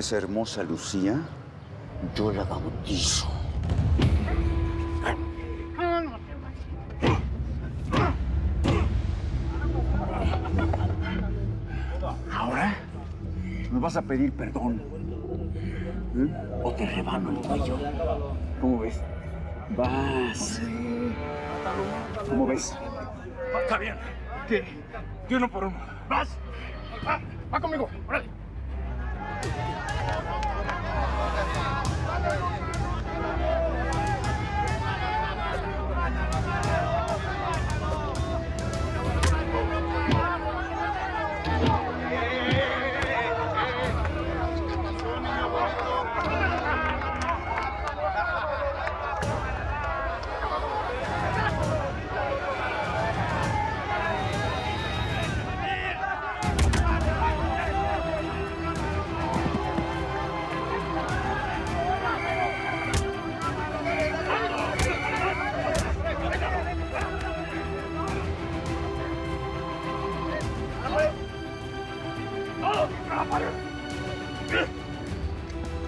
esa hermosa Lucía, yo la bautizo. Ahora me vas a pedir perdón. O te rebano el cuello. ¿Cómo ves? Vas. ¿Cómo ves? Está bien. ¿Qué? De uno por uno. ¿Vas? Va conmigo. ¡Órale!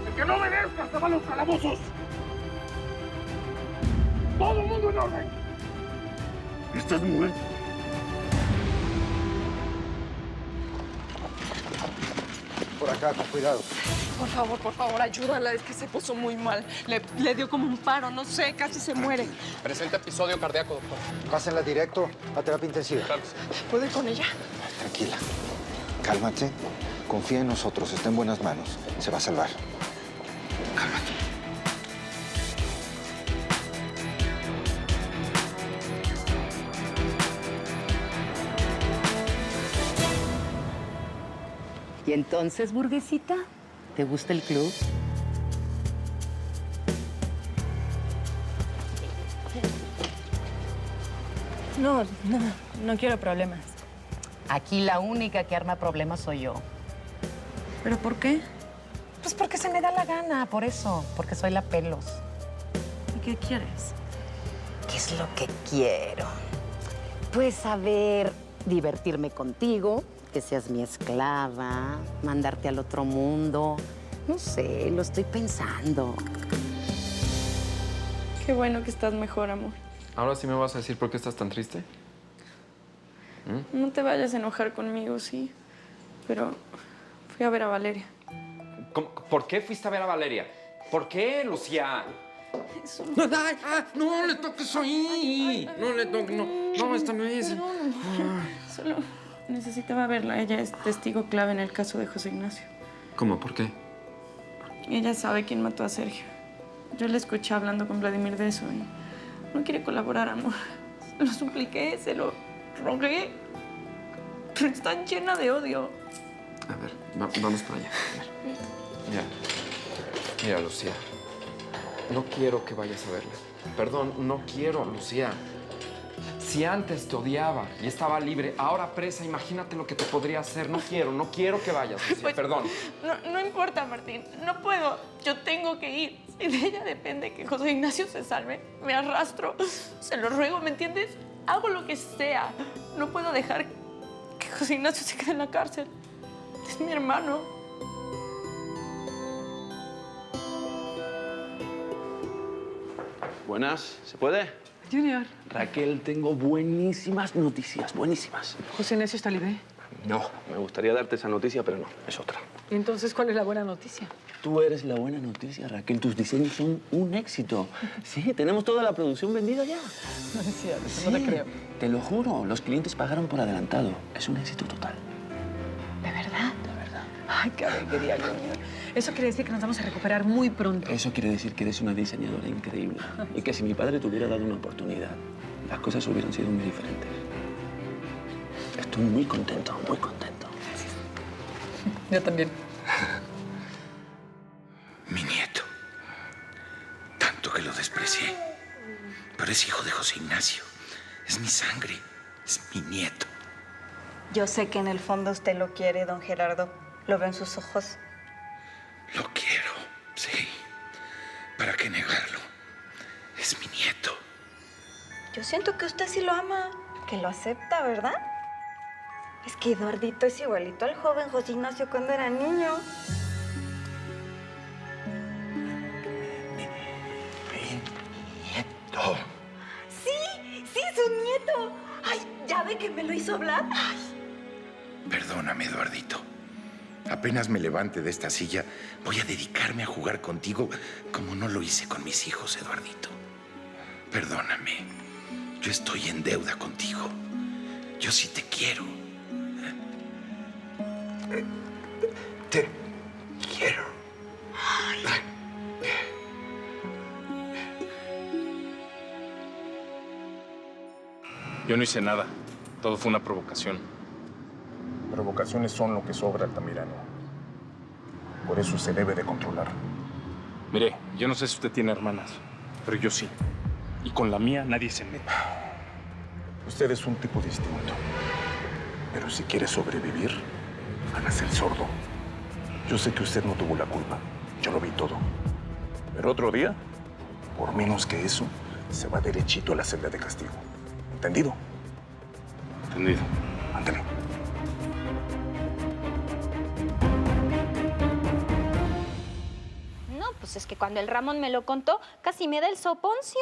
¡El que no obedezca se va a los calabozos! ¡Todo el mundo en orden! Estás muerto. Por acá, con cuidado. Por favor, ayúdala. Es que se puso muy mal. Le dio como un paro, no sé, casi se muere. Presenta episodio cardíaco, doctor. Pásenla directo a terapia intensiva. ¿Puedo ir con ella? Tranquila. Cálmate. Confía en nosotros. Está en buenas manos. Se va a salvar. Cálmate. ¿Y entonces, burguesita? ¿Te gusta el club? No quiero problemas. Aquí la única que arma problemas soy yo. ¿Pero por qué? Pues porque se me da la gana, por eso. Porque soy la pelos. ¿Y qué quieres? ¿Qué es lo que quiero? Pues saber divertirme contigo, que seas mi esclava, mandarte al otro mundo. No sé, lo estoy pensando. Qué bueno que estás mejor, amor. ¿Ahora sí me vas a decir por qué estás tan triste? No te vayas a enojar conmigo, sí. Pero fui a ver a Valeria. ¿Por qué fuiste a ver a Valeria? ¿Por qué, Lucía? No le toques ahí. No le toques, no, esta vez. Solo necesitaba verla. Ella es testigo clave en el caso de José Ignacio. ¿Cómo? ¿Por qué? Ella sabe quién mató a Sergio. Yo la escuché hablando con Vladimir de eso y no quiere colaborar, amor. Se lo supliqué, se lo rogué. Pero está llena de odio. A ver, vamos para allá. A ver. Mira, Lucía. No quiero que vayas a verla. Perdón, no quiero, Lucía. Si antes te odiaba y estaba libre, ahora presa, imagínate lo que te podría hacer. No quiero que vayas, Lucía, Pues, perdón. No importa, Martín. No puedo. Yo tengo que ir. Si de ella depende que José Ignacio se salve, me arrastro. Se lo ruego, ¿me entiendes? Hago lo que sea. No puedo dejar que José Ignacio se quede en la cárcel. Es mi hermano. Buenas, ¿se puede? Junior, Raquel, tengo buenísimas noticias, buenísimas. José Ignacio está libre. No, me gustaría darte esa noticia, pero no, es otra. ¿Y entonces cuál es la buena noticia? Tú eres la buena noticia, Raquel. Tus diseños son un éxito. Sí, tenemos toda la producción vendida ya. No es cierto, Sí, no te creo. te lo juro. Los clientes pagaron por adelantado. Es un éxito total. ¿De verdad? De verdad. Ay, qué alegría, Junior. Eso quiere decir que nos vamos a recuperar muy pronto. Eso quiere decir que eres una diseñadora increíble. Y que si mi padre te hubiera dado una oportunidad, las cosas hubieran sido muy diferentes. Estoy muy contento, muy contento. Yo también. Mi nieto. Tanto que lo desprecié. Pero es hijo de José Ignacio. Es mi sangre. Es mi nieto. Yo sé que en el fondo usted lo quiere, don Gerardo. Lo veo en sus ojos. Lo quiero, sí. ¿Para qué negarlo? Es mi nieto. Yo siento que usted sí lo ama, que lo acepta, ¿verdad? Es que Eduardito es igualito al joven José Ignacio cuando era niño. Eduardito. Sí, sí, su nieto. Ay, ¿ya ve que me lo hizo hablar? Ay. Perdóname, Eduardito. Apenas me levante de esta silla, voy a dedicarme a jugar contigo como no lo hice con mis hijos, Eduardito. Perdóname. Yo estoy en deuda contigo. Yo sí te quiero. Te quiero. Yo no hice nada. Todo fue una provocación. Provocaciones son lo que sobra, Altamirano. Por eso se debe de controlar. Mire, yo no sé si usted tiene hermanas, pero yo sí. Y con la mía nadie se mete. Usted es un tipo distinto. Pero si quiere sobrevivir, hágase el sordo. Yo sé que usted no tuvo la culpa. Yo lo vi todo. Pero otro día, por menos que eso, se va derechito a la celda de castigo. ¿Entendido? Entendido. Ándale. No, pues es que cuando el Ramón me lo contó, casi me da el soponcio.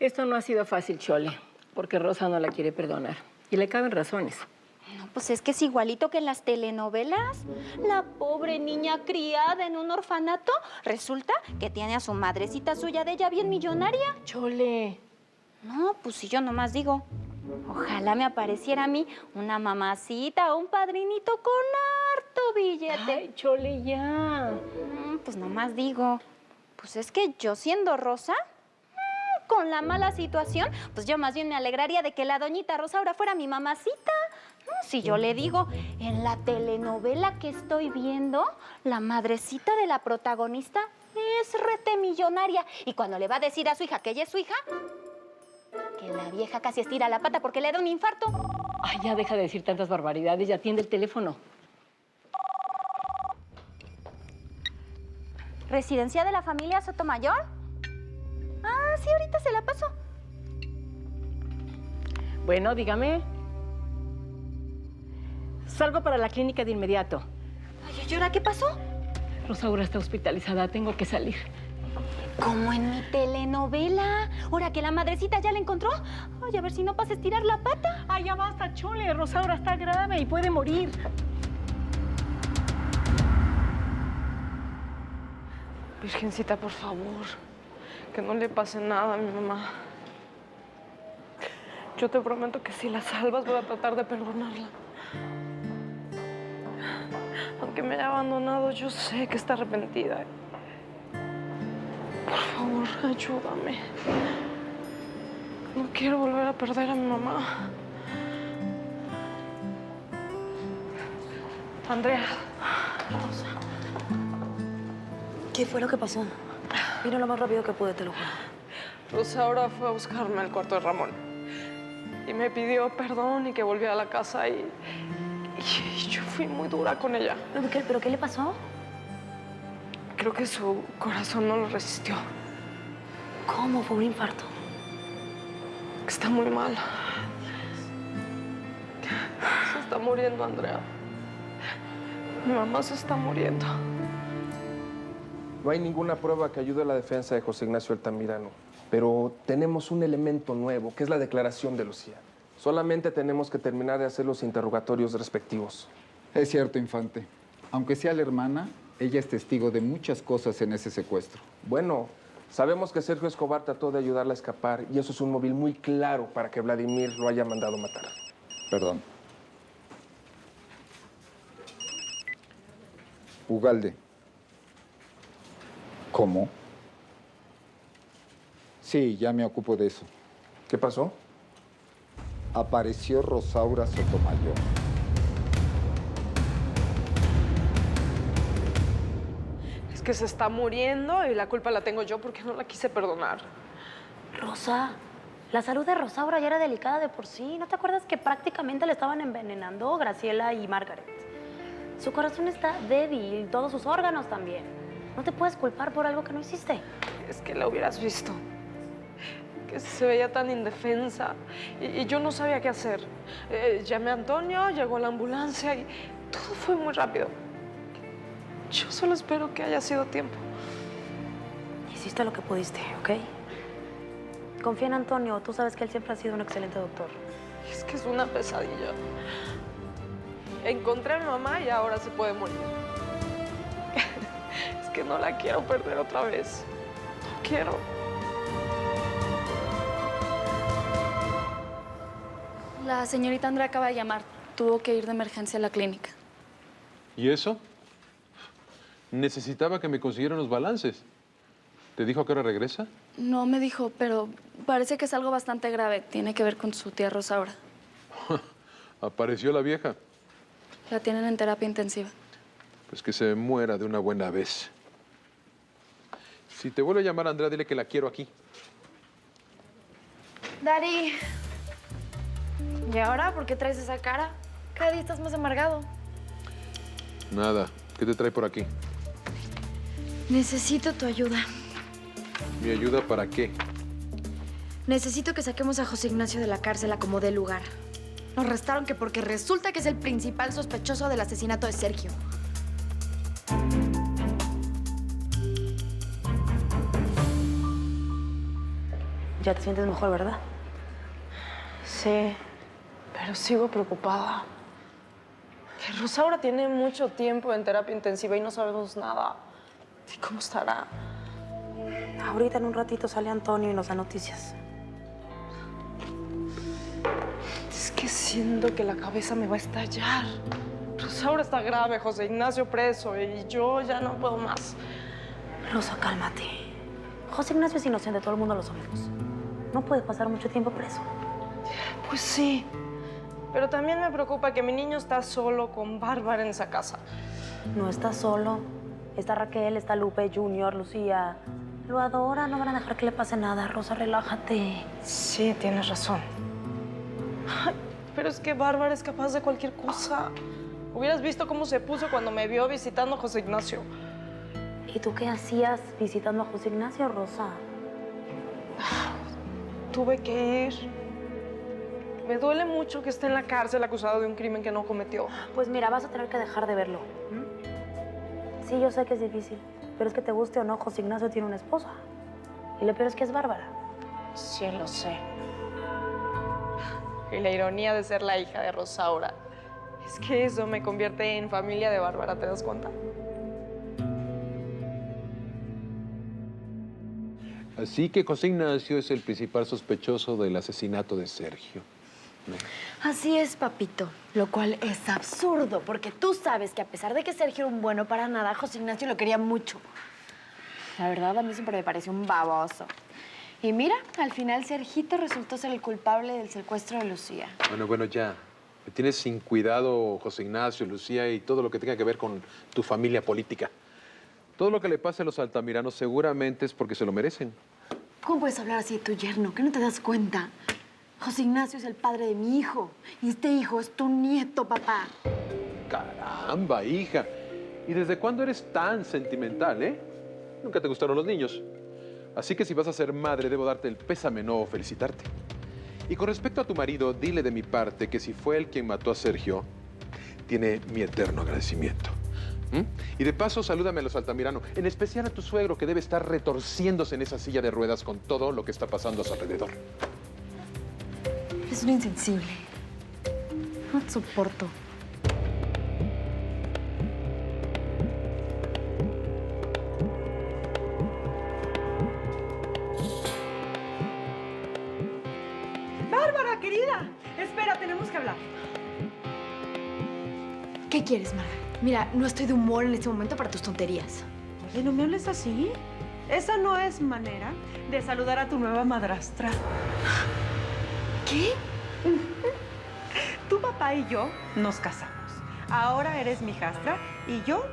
Esto no ha sido fácil, Chole, porque Rosa no la quiere perdonar. Y le caben razones. No, pues es que es igualito que en las telenovelas. La pobre niña criada en un orfanato, resulta que tiene a su madrecita suya de ella bien millonaria. Chole. No, pues si yo nomás digo, ojalá me apareciera a mí una mamacita o un padrinito con harto billete. Ay, Chole, ya. Pues nomás digo, pues es que yo siendo Rosa, con la mala situación, pues yo más bien me alegraría de que la doñita Rosaura fuera mi mamacita. Si yo le digo, en la telenovela que estoy viendo, la madrecita de la protagonista es rete millonaria. Y cuando le va a decir a su hija que ella es su hija, que la vieja casi estira la pata porque le da un infarto. Ay, ya deja de decir tantas barbaridades y atiende el teléfono. ¿Residencia de la familia Sotomayor? Ah, sí, ahorita se la paso. Bueno, dígame. Salgo para la clínica de inmediato. Ay, ¿y ahora qué pasó? Rosaura está hospitalizada, tengo que salir. Como en mi telenovela. Ahora que la madrecita ya la encontró. Ay, a ver si no pasa a estirar la pata. Ay, ya basta, Chole. Rosaura está grave y puede morir. Virgencita, por favor, que no le pase nada a mi mamá. Yo te prometo que si la salvas voy a tratar de perdonarla. Aunque me haya abandonado, yo sé que está arrepentida. Por favor, ayúdame. No quiero volver a perder a mi mamá. Andrea. Rosa. ¿Qué fue lo que pasó? Vino lo más rápido que pude, te lo juro. Rosaura fue a buscarme al cuarto de Ramón. Y me pidió perdón y que volviera a la casa y yo fui muy dura con ella. ¿Pero qué le pasó? Creo que su corazón no lo resistió. ¿Cómo? ¿Fue un infarto? Está muy mal. Se está muriendo, Andrea. Mi mamá se está muriendo. No hay ninguna prueba que ayude a la defensa de José Ignacio Altamirano, pero tenemos un elemento nuevo, que es la declaración de Lucía. Solamente tenemos que terminar de hacer los interrogatorios respectivos. Es cierto, infante. Aunque sea la hermana, ella es testigo de muchas cosas en ese secuestro. Bueno, sabemos que Sergio Escobar trató de ayudarla a escapar y eso es un móvil muy claro para que Vladimir lo haya mandado matar. Perdón. Ugalde. ¿Cómo? Sí, ya me ocupo de eso. ¿Qué pasó? Apareció Rosaura Sotomayor. Es que se está muriendo y la culpa la tengo yo porque no la quise perdonar. Rosa, la salud de Rosaura ya era delicada de por sí. ¿No te acuerdas que prácticamente le estaban envenenando Graciela y Margaret? Su corazón está débil, todos sus órganos también. No te puedes culpar por algo que no hiciste. Es que la hubieras visto. Que se veía tan indefensa y yo no sabía qué hacer. Llamé a Antonio, llegó la ambulancia y todo fue muy rápido. Yo solo espero que haya sido tiempo. Hiciste lo que pudiste, ¿ok? Confía en Antonio. Tú sabes que él siempre ha sido un excelente doctor. Es que es una pesadilla. Encontré a mi mamá y ahora se puede morir. Es que no la quiero perder otra vez. No quiero. La señorita Andrea acaba de llamar. Tuvo que ir de emergencia a la clínica. ¿Y eso? Necesitaba que me consiguieran los balances. ¿Te dijo a qué hora regresa? No me dijo, pero parece que es algo bastante grave. Tiene que ver con su tía Rosaura. Apareció la vieja. La tienen en terapia intensiva. Pues que se muera de una buena vez. Si te vuelve a llamar Andrea, dile que la quiero aquí. Dari. ¿Y ahora por qué traes esa cara? Cada día estás más amargado. Nada. ¿Qué te trae por aquí? Necesito tu ayuda. ¿Mi ayuda para qué? Necesito que saquemos a José Ignacio de la cárcel a como dé lugar. Nos arrestaron que porque resulta que es el principal sospechoso del asesinato de Sergio. Ya te sientes mejor, ¿verdad? Sí, pero sigo preocupada. Que Rosaura tiene mucho tiempo en terapia intensiva y no sabemos nada. ¿Y cómo estará? Ahorita en un ratito sale Antonio y nos da noticias. Es que siento que la cabeza me va a estallar. Rosaura está grave, José Ignacio preso y yo ya no puedo más. Rosa, cálmate. José Ignacio es inocente, todo el mundo lo sabemos. No puede pasar mucho tiempo preso. Pues sí, pero también me preocupa que mi niño está solo con Bárbara en esa casa. No está solo. Está Raquel, está Lupe, Junior, Lucía. Lo adora, no van a dejar que le pase nada. Rosa, relájate. Sí, tienes razón. Ay, pero es que Bárbara es capaz de cualquier cosa. Hubieras visto cómo se puso cuando me vio visitando a José Ignacio. ¿Y tú qué hacías visitando a José Ignacio, Rosa? Tuve que ir. Me duele mucho que esté en la cárcel acusado de un crimen que no cometió. Pues mira, vas a tener que dejar de verlo. Sí, yo sé que es difícil, pero es que te guste o no, José Ignacio tiene una esposa. Y lo peor es que es Bárbara. Sí, lo sé. Y la ironía de ser la hija de Rosaura es que eso me convierte en familia de Bárbara, ¿te das cuenta? Así que José Ignacio es el principal sospechoso del asesinato de Sergio. Así es, papito. Lo cual es absurdo, porque tú sabes que a pesar de que Sergio era un bueno para nada, José Ignacio lo quería mucho. La verdad, a mí siempre me pareció un baboso. Y mira, al final Sergito resultó ser el culpable del secuestro de Lucía. Bueno, ya. Me tienes sin cuidado, José Ignacio, Lucía y todo lo que tenga que ver con tu familia política. Todo lo que le pase a los altamiranos seguramente es porque se lo merecen. ¿Cómo puedes hablar así de tu yerno? ¿Que no te das cuenta? José Ignacio es el padre de mi hijo. Y este hijo es tu nieto, papá. Caramba, hija. ¿Y desde cuándo eres tan sentimental, eh? Nunca te gustaron los niños. Así que si vas a ser madre, debo darte el pésame, no felicitarte. Y con respecto a tu marido, dile de mi parte que si fue él quien mató a Sergio, tiene mi eterno agradecimiento. Y de paso, salúdame a los Altamirano, en especial a tu suegro, que debe estar retorciéndose en esa silla de ruedas con todo lo que está pasando a su alrededor. Es un insensible. No te soporto. ¡Bárbara, querida! Espera, tenemos que hablar. ¿Qué quieres, Marga? Mira, no estoy de humor en este momento para tus tonterías. Oye, no me hables así. Esa no es manera de saludar a tu nueva madrastra. ¿Qué? Tu papá y yo nos casamos. Ahora eres mi hijastra y yo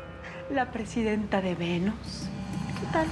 la presidenta de Venus. ¿Qué tal?